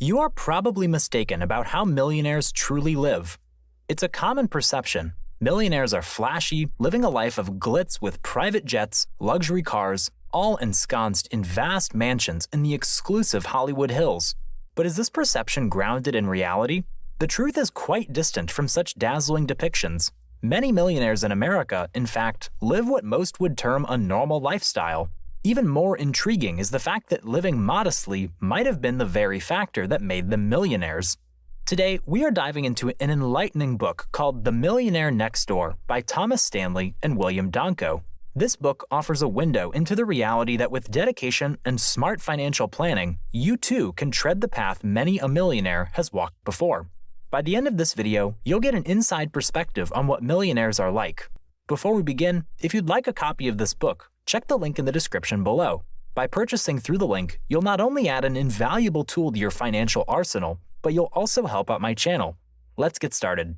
You are probably mistaken about how millionaires truly live. It's a common perception. Millionaires are flashy, living a life of glitz with private jets, luxury cars, all ensconced in vast mansions in the exclusive Hollywood Hills. But is this perception grounded in reality? The truth is quite distant from such dazzling depictions. Many millionaires in America, in fact, live what most would term a normal lifestyle. Even more intriguing is the fact that living modestly might have been the very factor that made them millionaires. Today, we are diving into an enlightening book called The Millionaire Next Door by Thomas Stanley and William Donko. This book offers a window into the reality that with dedication and smart financial planning, you too can tread the path many a millionaire has walked before. By the end of this video, you'll get an inside perspective on what millionaires are like. Before we begin, if you'd like a copy of this book, check the link in the description below. By purchasing through the link, you'll not only add an invaluable tool to your financial arsenal, but you'll also help out my channel. Let's get started.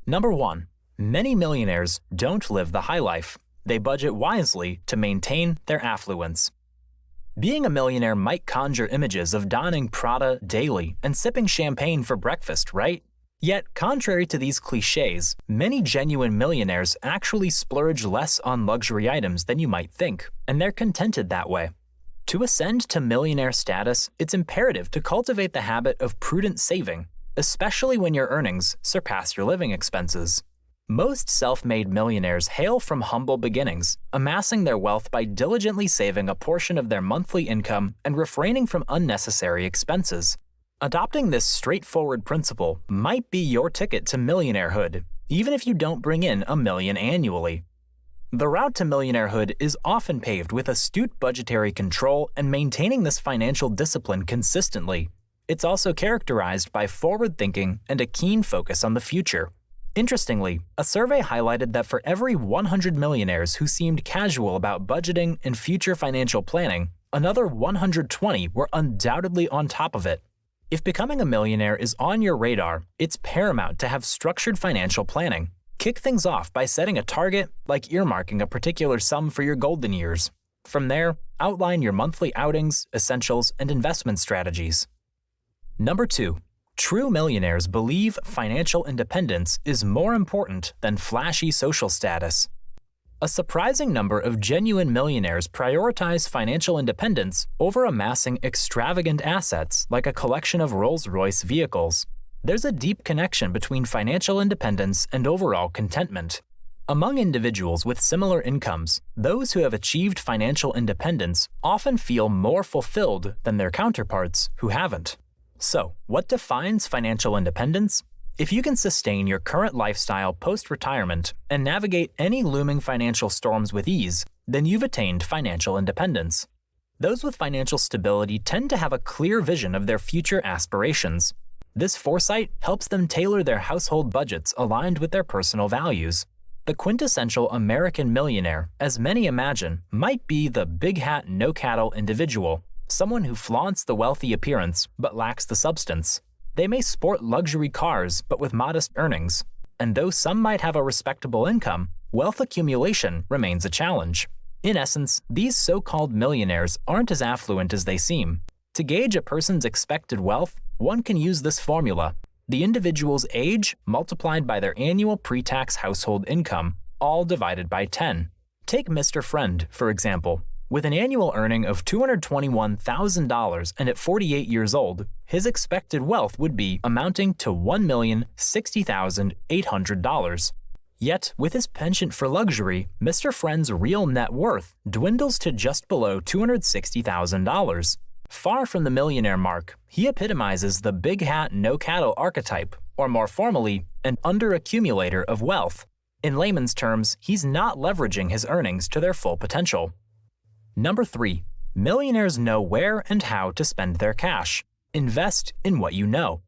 Number 1. Many millionaires don't live the high life. They budget wisely to maintain their affluence. Being a millionaire might conjure images of donning Prada daily and sipping champagne for breakfast, right? Yet, contrary to these cliches, many genuine millionaires actually splurge less on luxury items than you might think, and they're contented that way. To ascend to millionaire status, it's imperative to cultivate the habit of prudent saving, especially when your earnings surpass your living expenses. Most self-made millionaires hail from humble beginnings, amassing their wealth by diligently saving a portion of their monthly income and refraining from unnecessary expenses. Adopting this straightforward principle might be your ticket to millionairehood, even if you don't bring in $1 million annually. The route to millionairehood is often paved with astute budgetary control and maintaining this financial discipline consistently. It's also characterized by forward thinking and a keen focus on the future. Interestingly, a survey highlighted that for every 100 millionaires who seemed casual about budgeting and future financial planning, another 120 were undoubtedly on top of it. If becoming a millionaire is on your radar, it's paramount to have structured financial planning. Kick things off by setting a target, like earmarking a particular sum for your golden years. From there, outline your monthly outings, essentials, and investment strategies. Number 2. True millionaires believe financial independence is more important than flashy social status. A surprising number of genuine millionaires prioritize financial independence over amassing extravagant assets like a collection of Rolls-Royce vehicles. There's a deep connection between financial independence and overall contentment. Among individuals with similar incomes, those who have achieved financial independence often feel more fulfilled than their counterparts who haven't. So, what defines financial independence? If you can sustain your current lifestyle post-retirement and navigate any looming financial storms with ease, then you've attained financial independence. Those with financial stability tend to have a clear vision of their future aspirations. This foresight helps them tailor their household budgets aligned with their personal values. The quintessential American millionaire, as many imagine, might be the big hat, no cattle individual, someone who flaunts the wealthy appearance but lacks the substance. They may sport luxury cars but with modest earnings, and though some might have a respectable income, wealth accumulation remains a challenge. In essence, these so-called millionaires aren't as affluent as they seem. To gauge a person's expected wealth, one can use this formula: the individual's age multiplied by their annual pre-tax household income, all divided by 10. Take Mr. Friend, for example. With an annual earning of $221,000 and at 48 years old, his expected wealth would be amounting to $1,060,800. Yet, with his penchant for luxury, Mr. Friend's real net worth dwindles to just below $260,000. Far from the millionaire mark, he epitomizes the big hat, no cattle archetype, or more formally, an underaccumulator of wealth. In layman's terms, he's not leveraging his earnings to their full potential. Number 3. Millionaires know where and how to spend their cash. Invest in what you know.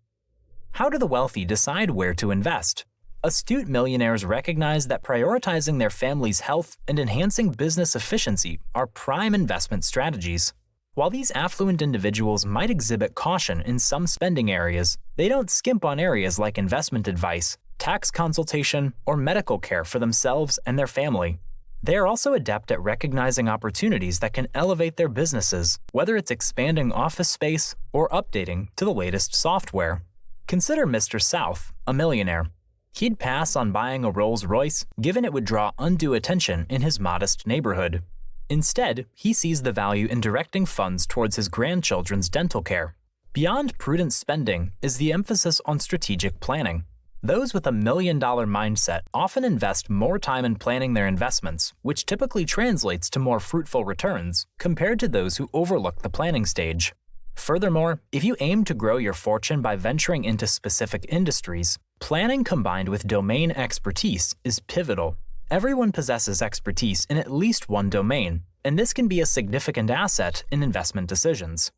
How do the wealthy decide where to invest? Astute millionaires recognize that prioritizing their family's health and enhancing business efficiency are prime investment strategies. While these affluent individuals might exhibit caution in some spending areas, they don't skimp on areas like investment advice, tax consultation, or medical care for themselves and their family. They are also adept at recognizing opportunities that can elevate their businesses, whether it's expanding office space or updating to the latest software. Consider Mr. South, a millionaire. He'd pass on buying a Rolls-Royce, given it would draw undue attention in his modest neighborhood. Instead, he sees the value in directing funds towards his grandchildren's dental care. Beyond prudent spending is the emphasis on strategic planning. Those with a million-dollar mindset often invest more time in planning their investments, which typically translates to more fruitful returns compared to those who overlook the planning stage. Furthermore, if you aim to grow your fortune by venturing into specific industries, planning combined with domain expertise is pivotal. Everyone possesses expertise in at least one domain, and this can be a significant asset in investment decisions.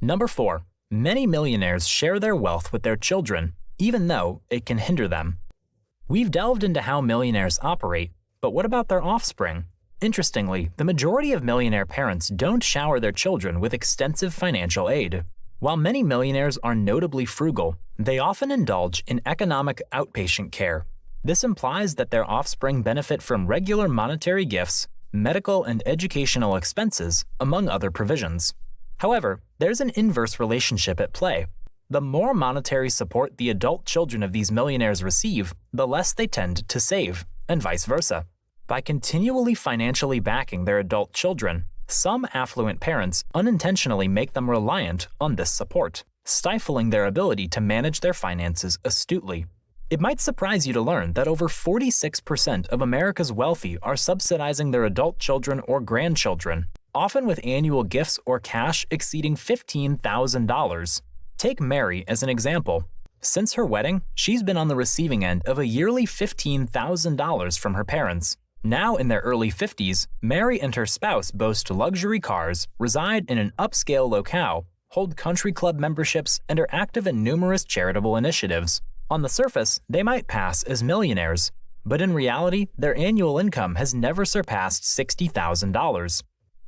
Number 4. Many millionaires share their wealth with their children, even though it can hinder them. We've delved into how millionaires operate, but what about their offspring? Interestingly, the majority of millionaire parents don't shower their children with extensive financial aid. While many millionaires are notably frugal, they often indulge in economic outpatient care. This implies that their offspring benefit from regular monetary gifts, medical and educational expenses, among other provisions. However, there's an inverse relationship at play. The more monetary support the adult children of these millionaires receive, the less they tend to save, and vice versa. By continually financially backing their adult children, some affluent parents unintentionally make them reliant on this support, stifling their ability to manage their finances astutely. It might surprise you to learn that over 46% of America's wealthy are subsidizing their adult children or grandchildren, often with annual gifts or cash exceeding $15,000. Take Mary as an example. Since her wedding, she's been on the receiving end of a yearly $15,000 from her parents. Now in their early 50s, Mary and her spouse boast luxury cars, reside in an upscale locale, hold country club memberships, and are active in numerous charitable initiatives. On the surface, they might pass as millionaires, but in reality, their annual income has never surpassed $60,000.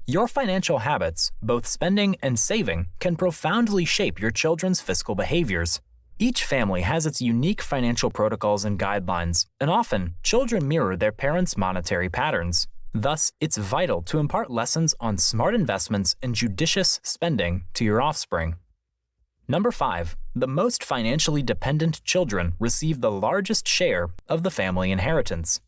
Your financial habits, both spending and saving, can profoundly shape your children's fiscal behaviors. Each family has its unique financial protocols and guidelines, and often, children mirror their parents' monetary patterns. Thus, it's vital to impart lessons on smart investments and judicious spending to your offspring. Number 5. The most financially dependent children receive the largest share of the family inheritance.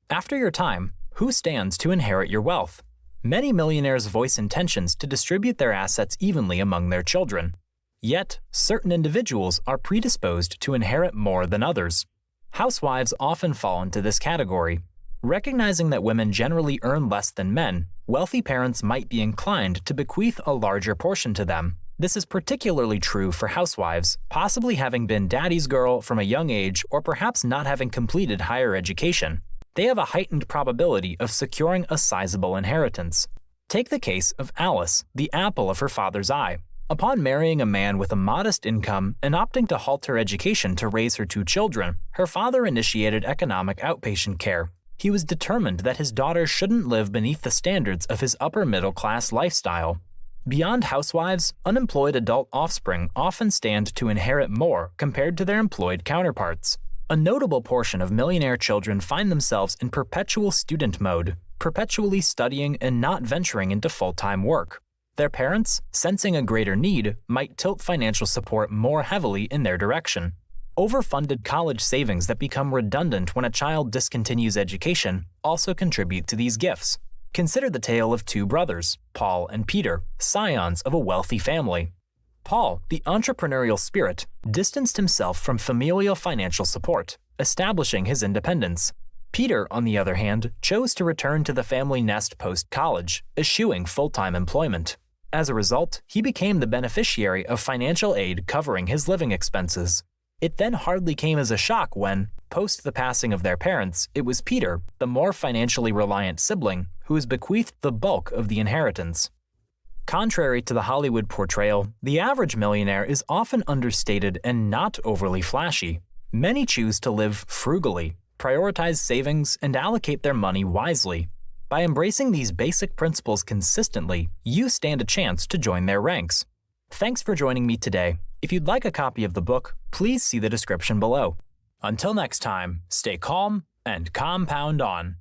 After your time, who stands to inherit your wealth? Many millionaires voice intentions to distribute their assets evenly among their children. Yet, certain individuals are predisposed to inherit more than others. Housewives often fall into this category. Recognizing that women generally earn less than men, wealthy parents might be inclined to bequeath a larger portion to them. This is particularly true for housewives, possibly having been daddy's girl from a young age or perhaps not having completed higher education. They have a heightened probability of securing a sizable inheritance. Take the case of Alice, the apple of her father's eye. Upon marrying a man with a modest income and opting to halt her education to raise her 2 children, her father initiated economic outpatient care. He was determined that his daughter shouldn't live beneath the standards of his upper-middle-class lifestyle. Beyond housewives, unemployed adult offspring often stand to inherit more compared to their employed counterparts. A notable portion of millionaire children find themselves in perpetual student mode, perpetually studying and not venturing into full-time work. Their parents, sensing a greater need, might tilt financial support more heavily in their direction. Overfunded college savings that become redundant when a child discontinues education also contribute to these gifts. Consider the tale of 2 brothers, Paul and Peter, scions of a wealthy family. Paul, the entrepreneurial spirit, distanced himself from familial financial support, establishing his independence. Peter, on the other hand, chose to return to the family nest post-college, eschewing full-time employment. As a result, he became the beneficiary of financial aid covering his living expenses. It then hardly came as a shock when, post the passing of their parents, it was Peter, the more financially reliant sibling, who was bequeathed the bulk of the inheritance. Contrary to the Hollywood portrayal, the average millionaire is often understated and not overly flashy. Many choose to live frugally, prioritize savings, and allocate their money wisely. By embracing these basic principles consistently, you stand a chance to join their ranks. Thanks for joining me today. If you'd like a copy of the book, please see the description below. Until next time, stay calm and compound on.